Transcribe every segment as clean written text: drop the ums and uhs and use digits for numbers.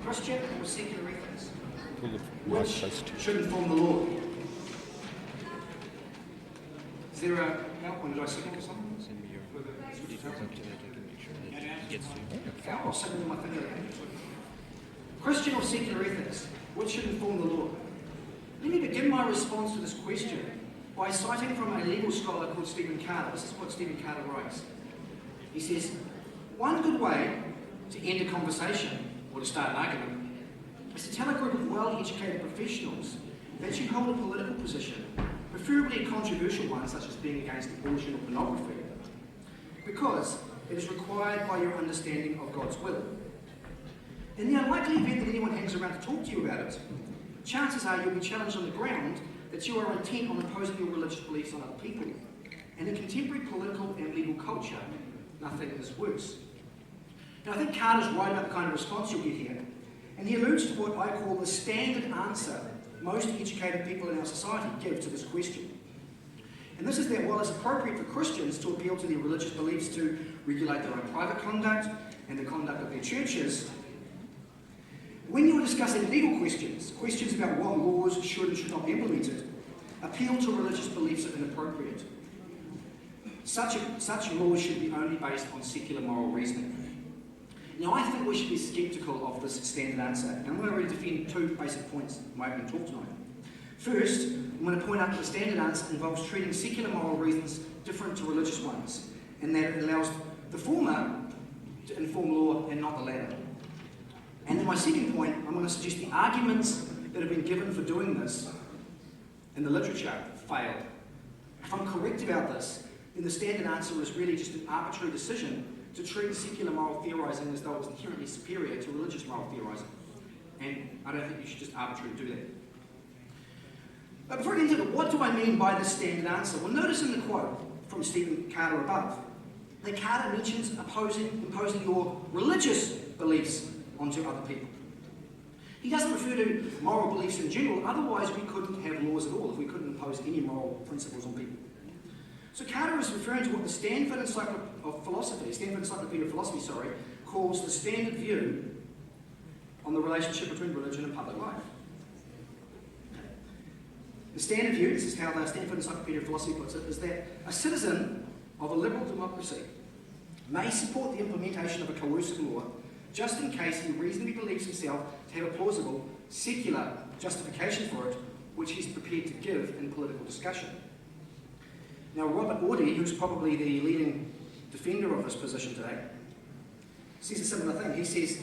Christian or secular ethics? Which should inform the law? Is there a PowerPoint? Did I signal to someone? I'll send it in my finger again. Christian or secular ethics? Which should inform the law? Let me begin my response to this question by citing from a legal scholar called Stephen Carter. This is what Stephen Carter writes. He says, one good way to end a conversation or to start an argument is to tell a group of well-educated professionals that you hold a political position, preferably a controversial one such as being against abortion or pornography, because it is required by your understanding of God's will. In the unlikely event that anyone hangs around to talk to you about it, chances are you'll be challenged on the ground that you are intent on imposing your religious beliefs on other people. And in contemporary political and legal culture, nothing is worse. Now, I think Carter's right about the kind of response you'll get here, and he alludes to what I call the standard answer most educated people in our society give to this question. And this is that while it's appropriate for Christians to appeal to their religious beliefs to regulate their own private conduct and the conduct of their churches, when you are discussing legal questions, questions about what laws should and should not be implemented, appeal to religious beliefs are inappropriate. Such laws should be only based on secular moral reasoning. Now, I think we should be sceptical of this standard answer, and I'm going to really defend two basic points in my opening talk tonight. First, I'm going to point out that the standard answer involves treating secular moral reasons different to religious ones, and that it allows the former to inform law and not the latter. And then my second point, I'm going to suggest the arguments that have been given for doing this in the literature fail. If I'm correct about this, then the standard answer is really just an arbitrary decision to treat secular moral theorising as though it was inherently superior to religious moral theorising. And I don't think you should just arbitrarily do that. But before I get into it, what do I mean by the standard answer? Well, notice in the quote from Stephen Carter above, that Carter mentions imposing your religious beliefs onto other people. He doesn't refer to moral beliefs in general, otherwise we couldn't have laws at all if we couldn't impose any moral principles on people. So Carter is referring to what the Stanford Encyclopedia of Philosophy, calls the standard view on the relationship between religion and public life. The standard view, this is how the Stanford Encyclopedia of Philosophy puts it, is that a citizen of a liberal democracy may support the implementation of a coercive law just in case he reasonably believes himself to have a plausible, secular justification for it, which he's prepared to give in political discussion. Now, Robert Audie, who's probably the leading defender of this position today, says a similar thing. He says,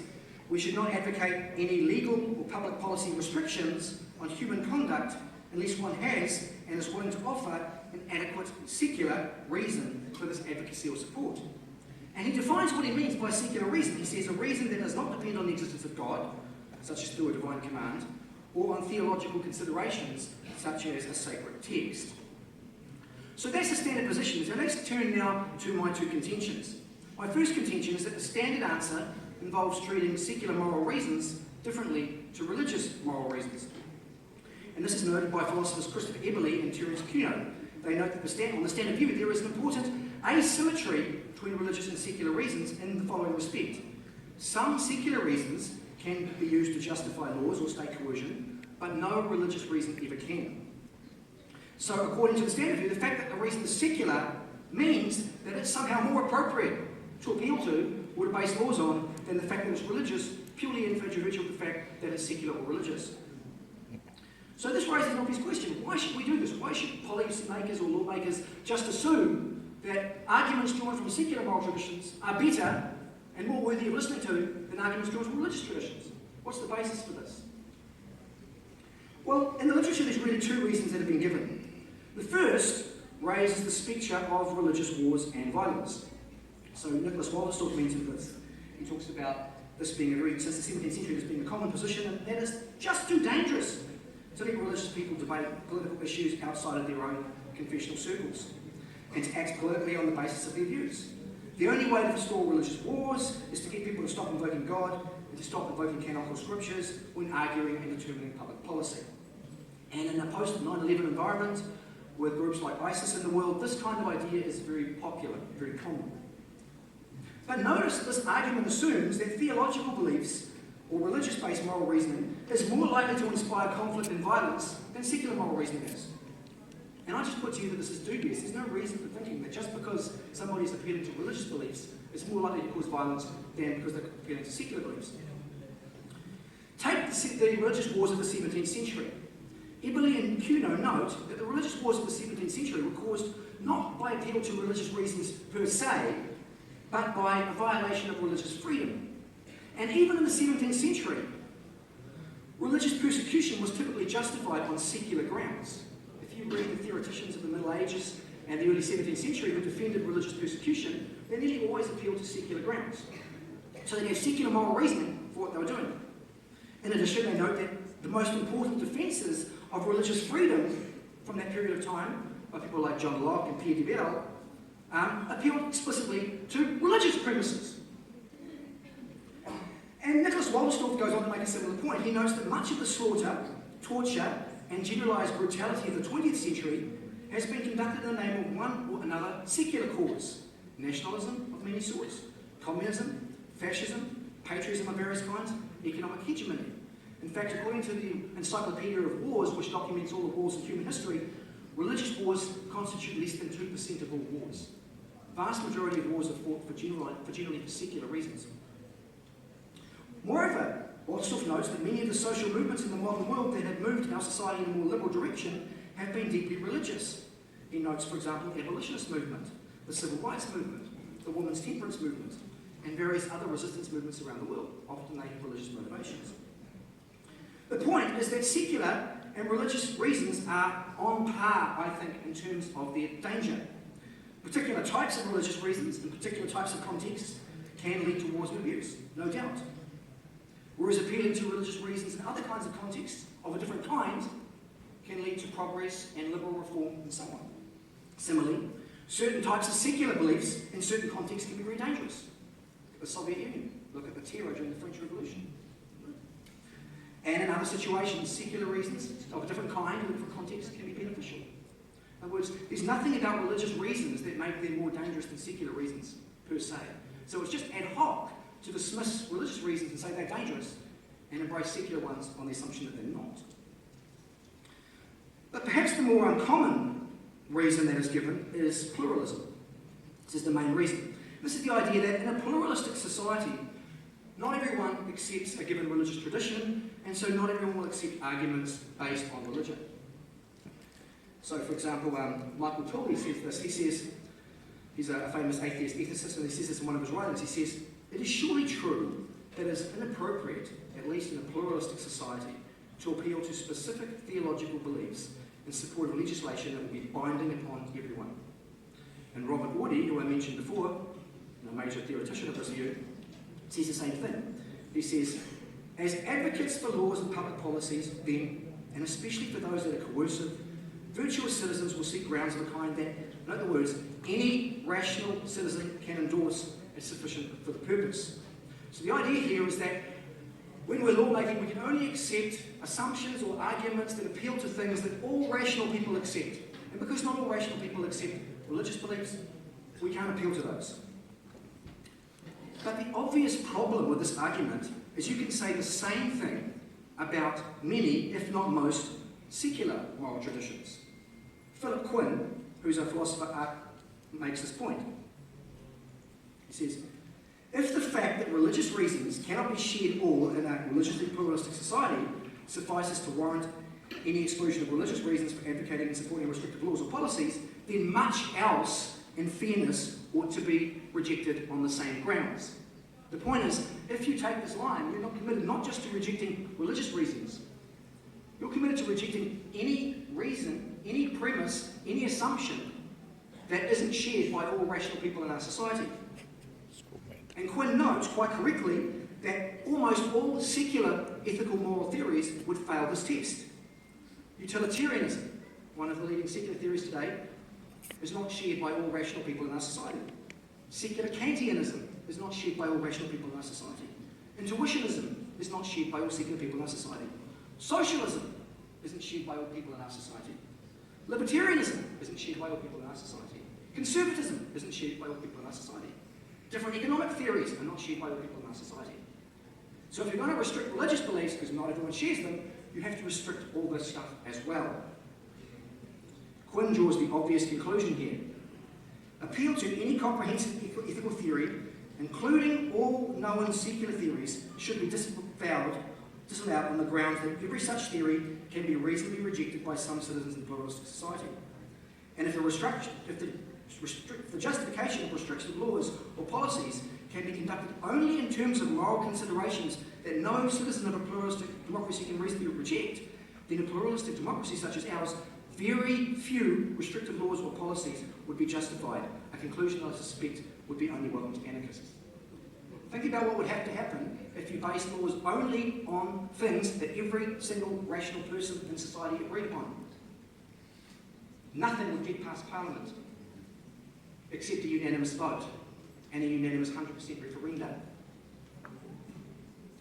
we should not advocate any legal or public policy restrictions on human conduct unless one has and is willing to offer an adequate secular reason for this advocacy or support. And he defines what he means by secular reason. He says a reason that does not depend on the existence of God, such as through a divine command, or on theological considerations, such as a sacred text. So that's the standard position. So let's turn now to my two contentions. My first contention is that the standard answer involves treating secular moral reasons differently to religious moral reasons. And this is noted by philosophers Christopher Eberle and Terence Cuno. They note that on the standard view there is an important asymmetry between religious and secular reasons in the following respect. Some secular reasons can be used to justify laws or state coercion, but no religious reason ever can. So according to the standard view, the fact that the reason is secular means that it's somehow more appropriate to appeal to or to base laws on than the fact that it's religious, purely individual to the fact that it's secular or religious. So this raises an obvious question. Why should we do this? Why should policy makers or lawmakers just assume that arguments drawn from secular moral traditions are better and more worthy of listening to than arguments drawn from religious traditions? What's the basis for this? Well, in the literature there's really two reasons that have been given. The first raises the spectre of religious wars and violence. So Nicholas Wallerstock mentioned this. He talks about this being since the 17th century, this being a common position, and that is just too dangerous to let religious people debate political issues outside of their own confessional circles, and to act politically on the basis of their views. The only way to forestall religious wars is to get people to stop invoking God and to stop invoking canonical scriptures when arguing and determining public policy. And in a post-9/11 environment, with groups like ISIS in the world, this kind of idea is very popular, very common. But notice that this argument assumes that theological beliefs or religious-based moral reasoning is more likely to inspire conflict and violence than secular moral reasoning is. And I just put to you that this is dubious. There's no reason for thinking that just because somebody is appealing to religious beliefs, it's more likely to cause violence than because they're appealing to secular beliefs. Take the religious wars of the 17th century. Eberle and Cuno note that the religious wars of the 17th century were caused not by appeal to religious reasons per se, but by a violation of religious freedom. And even in the 17th century, religious persecution was typically justified on secular grounds. If you read the theoreticians of the Middle Ages and the early 17th century who defended religious persecution, they nearly always appealed to secular grounds. So they gave secular moral reasoning for what they were doing. In addition, they note that the most important defences of religious freedom from that period of time, by people like John Locke and Pierre de Bell, appealed explicitly to religious premises. And Nicholas Walderstorff goes on to make a similar point. He notes that much of the slaughter, torture, and generalised brutality of the 20th century has been conducted in the name of one or another secular cause. Nationalism of many sorts, communism, fascism, patriotism of various kinds, economic hegemony. In fact, according to the Encyclopedia of Wars, which documents all the wars in human history, religious wars constitute less than 2% of all wars. The vast majority of wars are fought for generally secular reasons. Moreover, Walderstorff notes that many of the social movements in the modern world that have moved our society in a more liberal direction have been deeply religious. He notes, for example, the abolitionist movement, the civil rights movement, the women's temperance movement, and various other resistance movements around the world. Often they have religious motivations. The point is that secular and religious reasons are on par, I think, in terms of their danger. Particular types of religious reasons and particular types of contexts can lead to wars and abuse, no doubt. Whereas appealing to religious reasons in other kinds of contexts of a different kind can lead to progress and liberal reform and so on. Similarly, certain types of secular beliefs in certain contexts can be very dangerous. Look at the Soviet Union. Look at the terror during the French Revolution. And in other situations, secular reasons of a different kind, in a different context, can be beneficial. In other words, there's nothing about religious reasons that make them more dangerous than secular reasons, per se. So it's just ad hoc to dismiss religious reasons and say they're dangerous and embrace secular ones on the assumption that they're not. But perhaps the more uncommon reason that is given is pluralism. This is the main reason. This is the idea that in a pluralistic society, not everyone accepts a given religious tradition, and so not everyone will accept arguments based on religion. So, for example, Michael Tooley says this. He says, he's a famous atheist ethicist, and he says this in one of his writings. He says, "It is surely true that it is inappropriate, at least in a pluralistic society, to appeal to specific theological beliefs in support of legislation that will be binding upon everyone." And Robert Wardy, who I mentioned before, a major theoretician of this view, says the same thing. He says, "As advocates for laws and public policies, then, and especially for those that are coercive, virtuous citizens will seek grounds of a kind that, in other words, any rational citizen can endorse as sufficient for the purpose." So the idea here is that when we're lawmaking, we can only accept assumptions or arguments that appeal to things that all rational people accept. And because not all rational people accept religious beliefs, we can't appeal to those. But the obvious problem with this argument is you can say the same thing about many, if not most, secular moral traditions. Philip Quinn, who's a philosopher, makes this point. He says, "If the fact that religious reasons cannot be shared all in a religiously pluralistic society suffices to warrant any exclusion of religious reasons for advocating and supporting restrictive laws or policies, then much else, in fairness, ought to be rejected on the same grounds." The point is, if you take this line, you're not committed not just to rejecting religious reasons, you're committed to rejecting any reason, any premise, any assumption that isn't shared by all rational people in our society. And Quinn notes, quite correctly, that almost all secular ethical moral theories would fail this test. Utilitarianism, one of the leading secular theories today, is not shared by all rational people in our society. Secular Kantianism is not shared by all rational people in our society. Intuitionism is not shared by all secular people in our society. Socialism isn't shared by all people in our society. Libertarianism isn't shared by all people in our society. Conservatism isn't shared by all people in our society. Different economic theories are not shared by all people in our society. So if you're going to restrict religious beliefs, because not everyone shares them, you have to restrict all this stuff as well. Quinn draws the obvious conclusion here. Appeal to any comprehensive ethical theory, including all known secular theories, should be disallowed on the grounds that every such theory can be reasonably rejected by some citizens in pluralistic society. And if the justification of restrictive laws or policies can be conducted only in terms of moral considerations that no citizen of a pluralistic democracy can reasonably reject, then in a pluralistic democracy such as ours, very few restrictive laws or policies would be justified, a conclusion I suspect would be only welcome to anarchists. Think about what would have to happen if you based laws only on things that every single rational person in society agreed upon. Nothing would get past Parliament except a unanimous vote and a unanimous 100% referendum.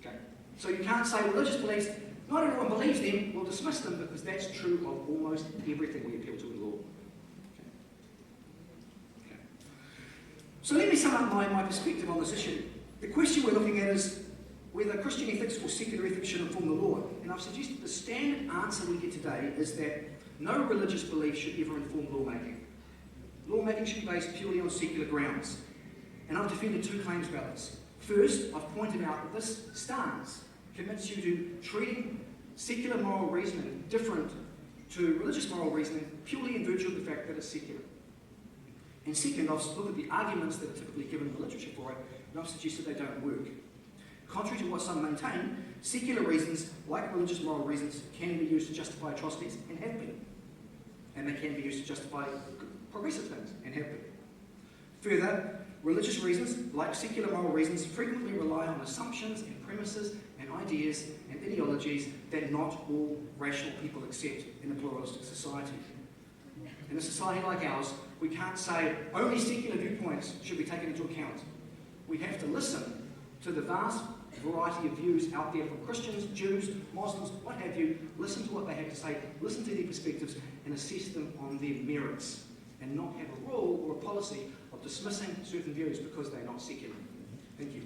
Okay. So you can't say religious beliefs, not everyone believes them, we'll dismiss them, because that's true of almost everything we appeal to in law. Okay. So let me sum up my perspective on this issue. The question we're looking at is whether Christian ethics or secular ethics should inform the law. And I've suggested the standard answer we get today is that no religious belief should ever inform lawmaking. Lawmaking should be based purely on secular grounds. And I've defended two claims about this. First, I've pointed out that this stance commits you to treating secular moral reasoning different to religious moral reasoning purely in virtue of the fact that it's secular. And second, I've looked at the arguments that are typically given in the literature for it, and I've suggested they don't work. Contrary to what some maintain, secular reasons, like religious moral reasons, can be used to justify atrocities, and have been. And they can be used to justify progressive things, and have been. Further, religious reasons, like secular moral reasons, frequently rely on assumptions and premises and ideas and ideologies that not all rational people accept in a pluralistic society. In a society like ours, we can't say only secular viewpoints should be taken into account. We have to listen to the vast variety of views out there from Christians, Jews, Muslims, what have you. Listen to what they have to say, listen to their perspectives, and assess them on their merits, and not have a rule or a policy of dismissing certain views because they're not secular. Thank you.